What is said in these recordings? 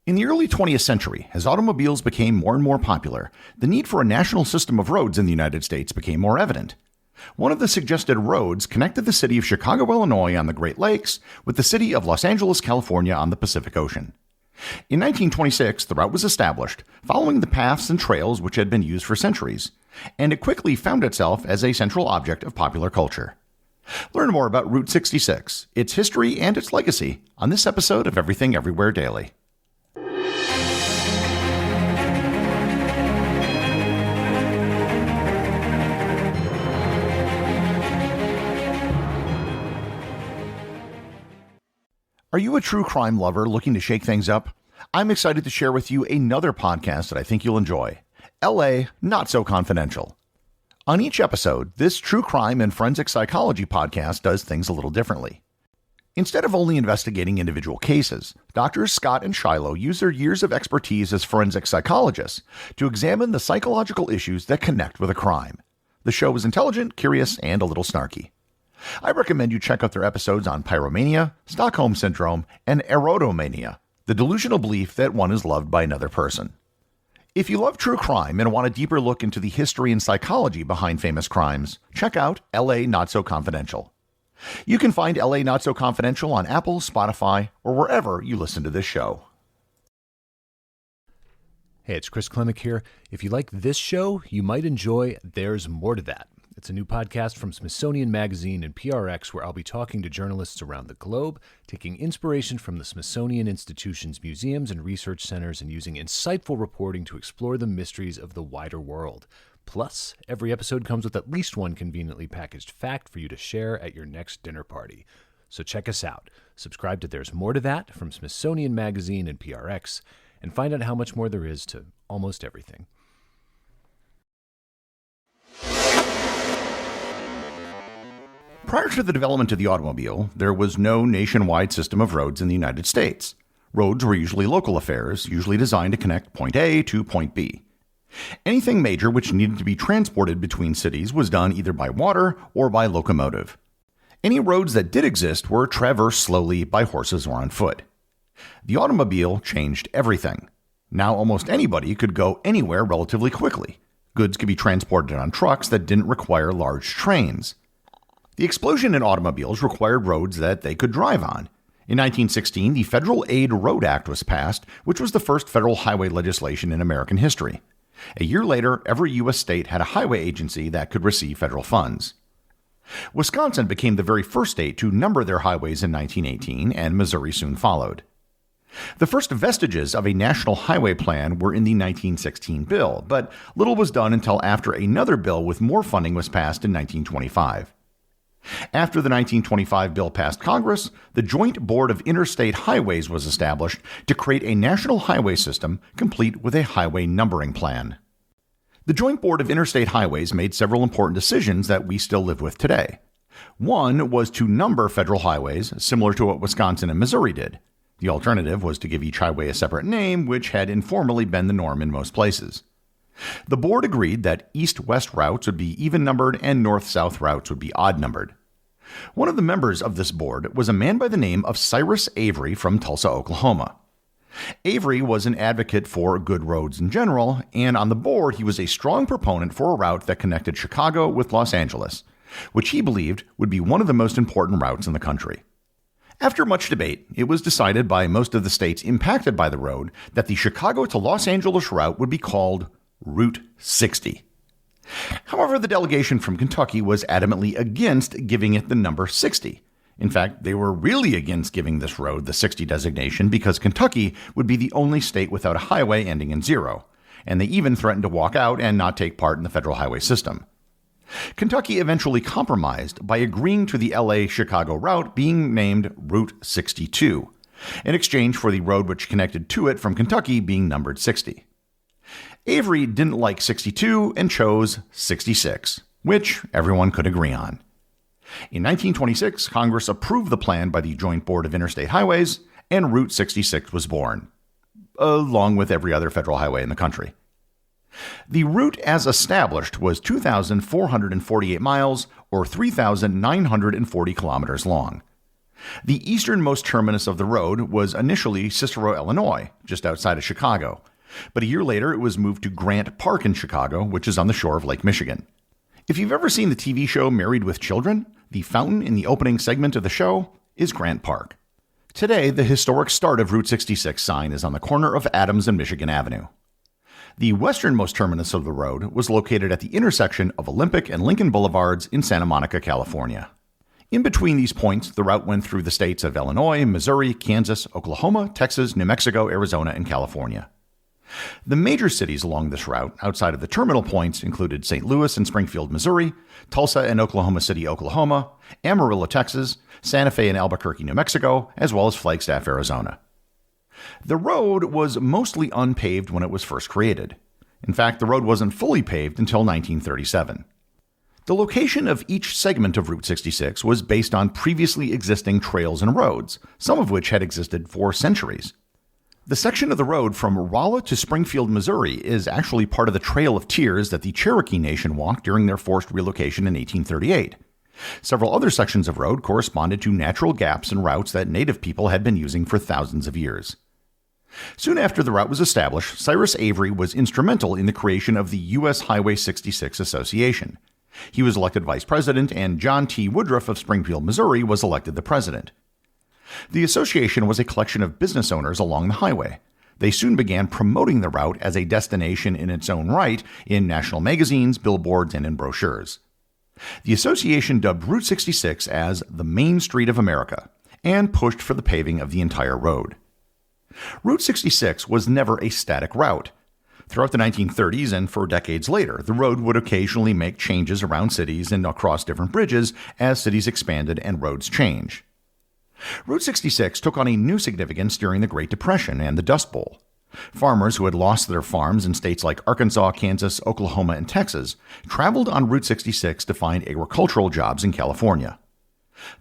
In the early 20th century, as automobiles became more and more popular, the need for a national system of roads in the United States became more evident. One of the suggested roads connected the city of Chicago, Illinois on the Great Lakes with the city of Los Angeles, California on the Pacific Ocean. In 1926, the route was established, following the paths and trails which had been used for centuries, and it quickly found itself as a central object of popular culture. Learn more about Route 66, its history, and its legacy on this episode of Everything Everywhere Daily. Are you a true crime lover looking to shake things up? I'm excited to share with you another podcast that I think you'll enjoy, LA Not So Confidential. On each episode, this true crime and forensic psychology podcast does things a little differently. Instead of only investigating individual cases, Drs. Scott and Shiloh use their years of expertise as forensic psychologists to examine the psychological issues that connect with a crime. The show is intelligent, curious, and a little snarky. I recommend you check out their episodes on pyromania, Stockholm Syndrome, and erotomania, the delusional belief that one is loved by another person. If you love true crime and want a deeper look into the history and psychology behind famous crimes, check out LA Not So Confidential. You can find LA Not So Confidential on Apple, Spotify, or wherever you listen to this show. Hey, it's Chris Klimek here. If you like this show, you might enjoy There's More to That. It's a new podcast from Smithsonian Magazine and PRX where I'll be talking to journalists around the globe, taking inspiration from the Smithsonian Institution's museums and research centers and using insightful reporting to explore the mysteries of the wider world. Plus, every episode comes with at least one conveniently packaged fact for you to share at your next dinner party. So check us out. Subscribe to There's More to That from Smithsonian Magazine and PRX, and find out how much more there is to almost everything. Prior to the development of the automobile, there was no nationwide system of roads in the United States. Roads were usually local affairs, usually designed to connect point A to point B. Anything major which needed to be transported between cities was done either by water or by locomotive. Any roads that did exist were traversed slowly by horses or on foot. The automobile changed everything. Now almost anybody could go anywhere relatively quickly. Goods could be transported on trucks that didn't require large trains. The explosion in automobiles required roads that they could drive on. In 1916, the Federal Aid Road Act was passed, which was the first federal highway legislation in American history. A year later, every U.S. state had a highway agency that could receive federal funds. Wisconsin became the very first state to number their highways in 1918, and Missouri soon followed. The first vestiges of a national highway plan were in the 1916 bill, but little was done until after another bill with more funding was passed in 1925. After the 1925 bill passed Congress, the Joint Board of Interstate Highways was established to create a national highway system complete with a highway numbering plan. The Joint Board of Interstate Highways made several important decisions that we still live with today. One was to number federal highways, similar to what Wisconsin and Missouri did. The alternative was to give each highway a separate name, which had informally been the norm in most places. The board agreed that east-west routes would be even-numbered and north-south routes would be odd-numbered. One of the members of this board was a man by the name of Cyrus Avery from Tulsa, Oklahoma. Avery was an advocate for good roads in general, and on the board he was a strong proponent for a route that connected Chicago with Los Angeles, which he believed would be one of the most important routes in the country. After much debate, it was decided by most of the states impacted by the road that the Chicago to Los Angeles route would be called Route 60. However, the delegation from Kentucky was adamantly against giving it the number 60. In fact, they were really against giving this road the 60 designation because Kentucky would be the only state without a highway ending in 0, and they even threatened to walk out and not take part in the federal highway system. Kentucky eventually compromised by agreeing to the LA-Chicago route being named Route 62, in exchange for the road which connected to it from Kentucky being numbered 60. Avery didn't like 62 and chose 66, which everyone could agree on. In 1926, Congress approved the plan by the Joint Board of Interstate Highways, and Route 66 was born, along with every other federal highway in the country. The route as established was 2,448 miles, or 3,940 kilometers long. The easternmost terminus of the road was initially Cicero, Illinois, just outside of Chicago, but a year later it was moved to Grant Park in Chicago, which is on the shore of Lake Michigan. If you've ever seen the TV show Married with Children, the fountain in the opening segment of the show is Grant Park. Today, the historic start of Route 66 sign is on the corner of Adams and Michigan Avenue. The westernmost terminus of the road was located at the intersection of Olympic and Lincoln Boulevards in Santa Monica, California. In between these points, the route went through the states of Illinois, Missouri, Kansas, Oklahoma, Texas, New Mexico, Arizona, and California. The major cities along this route, outside of the terminal points, included St. Louis and Springfield, Missouri, Tulsa and Oklahoma City, Oklahoma, Amarillo, Texas, Santa Fe and Albuquerque, New Mexico, as well as Flagstaff, Arizona. The road was mostly unpaved when it was first created. In fact, the road wasn't fully paved until 1937. The location of each segment of Route 66 was based on previously existing trails and roads, some of which had existed for centuries. The section of the road from Rolla to Springfield, Missouri is actually part of the Trail of Tears that the Cherokee Nation walked during their forced relocation in 1838. Several other sections of road corresponded to natural gaps and routes that Native people had been using for thousands of years. Soon after the route was established, Cyrus Avery was instrumental in the creation of the U.S. Highway 66 Association. He was elected vice president, and John T. Woodruff of Springfield, Missouri, was elected the president. The association was a collection of business owners along the highway. They soon began promoting the route as a destination in its own right in national magazines, billboards, and in brochures. The association dubbed Route 66 as the Main Street of America and pushed for the paving of the entire road. Route 66 was never a static route. Throughout the 1930s and for decades later, the road would occasionally make changes around cities and across different bridges as cities expanded and roads changed. Route 66 took on a new significance during the Great Depression and the Dust Bowl. Farmers who had lost their farms in states like Arkansas, Kansas, Oklahoma, and Texas traveled on Route 66 to find agricultural jobs in California.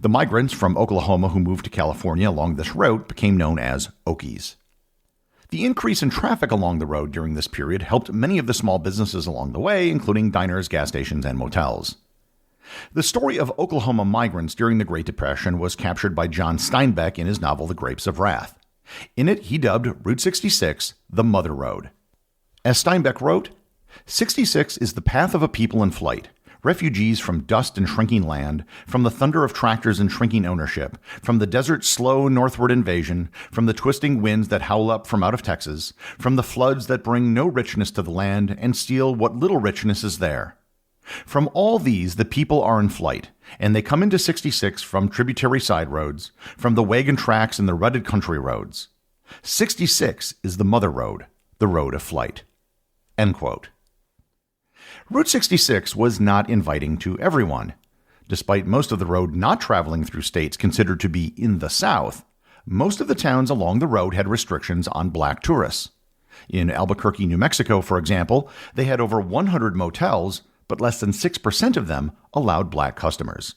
The migrants from Oklahoma who moved to California along this route became known as Okies. The increase in traffic along the road during this period helped many of the small businesses along the way, including diners, gas stations, and motels. The story of Oklahoma migrants during the Great Depression was captured by John Steinbeck in his novel The Grapes of Wrath. In it, he dubbed Route 66 the Mother Road. As Steinbeck wrote, 66 is the path of a people in flight, refugees from dust and shrinking land, from the thunder of tractors and shrinking ownership, from the desert's slow northward invasion, from the twisting winds that howl up from out of Texas, from the floods that bring no richness to the land and steal what little richness is there. From all these, the people are in flight, and they come into 66 from tributary side roads, from the wagon tracks and the rutted country roads. 66 is the mother road, the road of flight. End quote. Route 66 was not inviting to everyone. Despite most of the road not traveling through states considered to be in the South, most of the towns along the road had restrictions on black tourists. In Albuquerque, New Mexico, for example, they had over 100 motels, but less than 6% of them allowed black customers.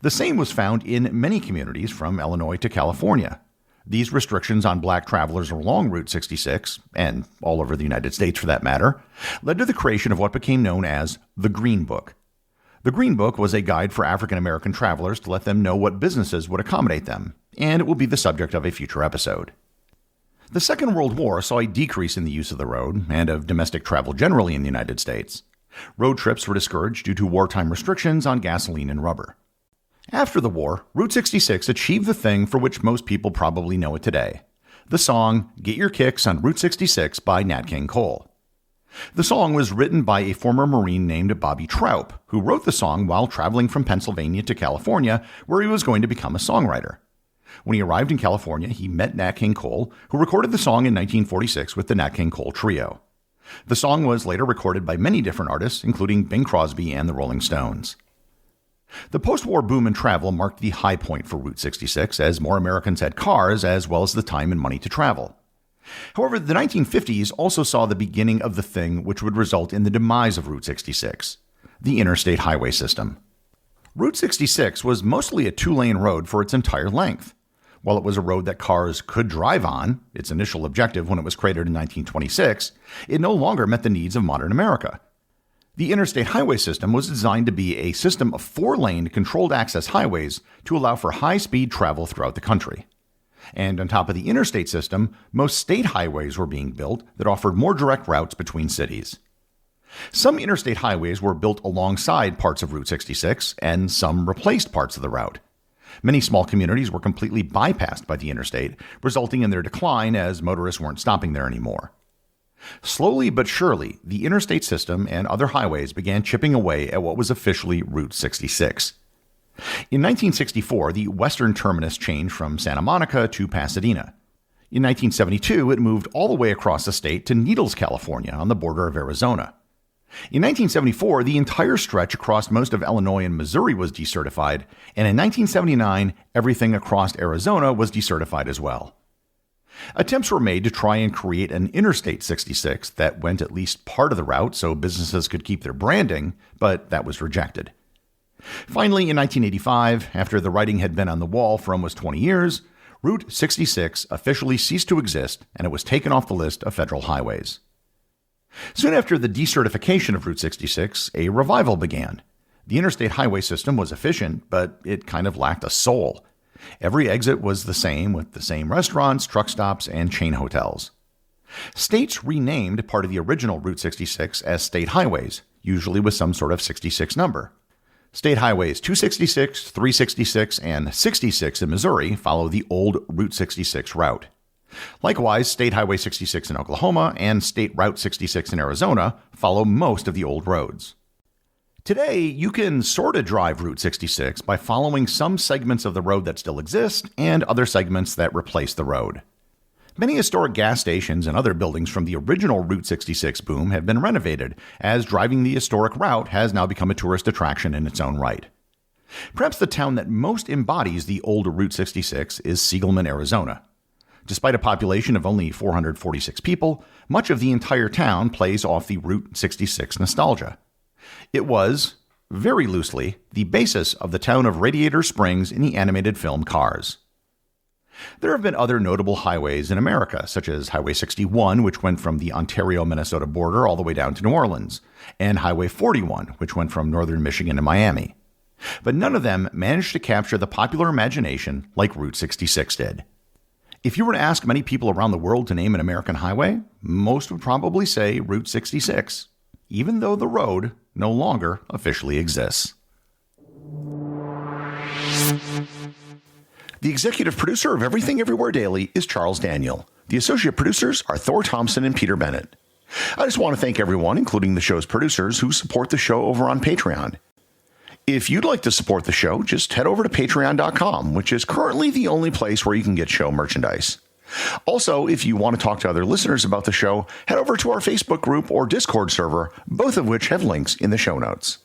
The same was found in many communities from Illinois to California. These restrictions on black travelers along Route 66, and all over the United States for that matter, led to the creation of what became known as the Green Book. The Green Book was a guide for African American travelers to let them know what businesses would accommodate them, and it will be the subject of a future episode. The Second World War saw a decrease in the use of the road and of domestic travel generally in the United States. Road trips were discouraged due to wartime restrictions on gasoline and rubber. After the war, Route 66 achieved the thing for which most people probably know it today, the song Get Your Kicks on Route 66 by Nat King Cole. The song was written by a former Marine named Bobby Troup, who wrote the song while traveling from Pennsylvania to California, where he was going to become a songwriter. When he arrived in California, he met Nat King Cole, who recorded the song in 1946 with the Nat King Cole Trio. The song was later recorded by many different artists, including Bing Crosby and the Rolling Stones. The post-war boom in travel marked the high point for Route 66, as more Americans had cars as well as the time and money to travel. However, the 1950s also saw the beginning of the thing which would result in the demise of Route 66, the interstate highway system. Route 66 was mostly a two-lane road for its entire length. While it was a road that cars could drive on, its initial objective when it was created in 1926, it no longer met the needs of modern America. The interstate highway system was designed to be a system of 4-lane controlled access highways to allow for high-speed travel throughout the country. And on top of the interstate system, most state highways were being built that offered more direct routes between cities. Some interstate highways were built alongside parts of Route 66, and some replaced parts of the route. Many small communities were completely bypassed by the interstate, resulting in their decline as motorists weren't stopping there anymore. Slowly but surely, the interstate system and other highways began chipping away at what was officially Route 66. In 1964, the western terminus changed from Santa Monica to Pasadena. In 1972, it moved all the way across the state to Needles, California, on the border of Arizona. In 1974, the entire stretch across most of Illinois and Missouri was decertified, and in 1979, everything across Arizona was decertified as well. Attempts were made to try and create an Interstate 66 that went at least part of the route so businesses could keep their branding, but that was rejected. Finally, in 1985, after the writing had been on the wall for almost 20 years, Route 66 officially ceased to exist and it was taken off the list of federal highways. Soon after the decertification of Route 66, a revival began. The interstate highway system was efficient, but it kind of lacked a soul. Every exit was the same, with the same restaurants, truck stops, and chain hotels. States renamed part of the original Route 66 as state highways, usually with some sort of 66 number. State highways 266, 366, and 66 in Missouri follow the old Route 66 route. Likewise, State Highway 66 in Oklahoma and State Route 66 in Arizona follow most of the old roads. Today, you can sort of drive Route 66 by following some segments of the road that still exist and other segments that replace the road. Many historic gas stations and other buildings from the original Route 66 boom have been renovated, as driving the historic route has now become a tourist attraction in its own right. Perhaps the town that most embodies the old Route 66 is Siegelman, Arizona. Despite a population of only 446 people, much of the entire town plays off the Route 66 nostalgia. It was, very loosely, the basis of the town of Radiator Springs in the animated film Cars. There have been other notable highways in America, such as Highway 61, which went from the Ontario-Minnesota border all the way down to New Orleans, and Highway 41, which went from northern Michigan to Miami. But none of them managed to capture the popular imagination like Route 66 did. If you were to ask many people around the world to name an American highway, most would probably say Route 66, even though the road no longer officially exists. The executive producer of Everything Everywhere Daily is Charles Daniel. The associate producers are Thor Thompson and Peter Bennett. I just want to thank everyone, including the show's producers, who support the show over on Patreon. If you'd like to support the show, just head over to patreon.com, which is currently the only place where you can get show merchandise. Also, if you want to talk to other listeners about the show, head over to our Facebook group or Discord server, both of which have links in the show notes.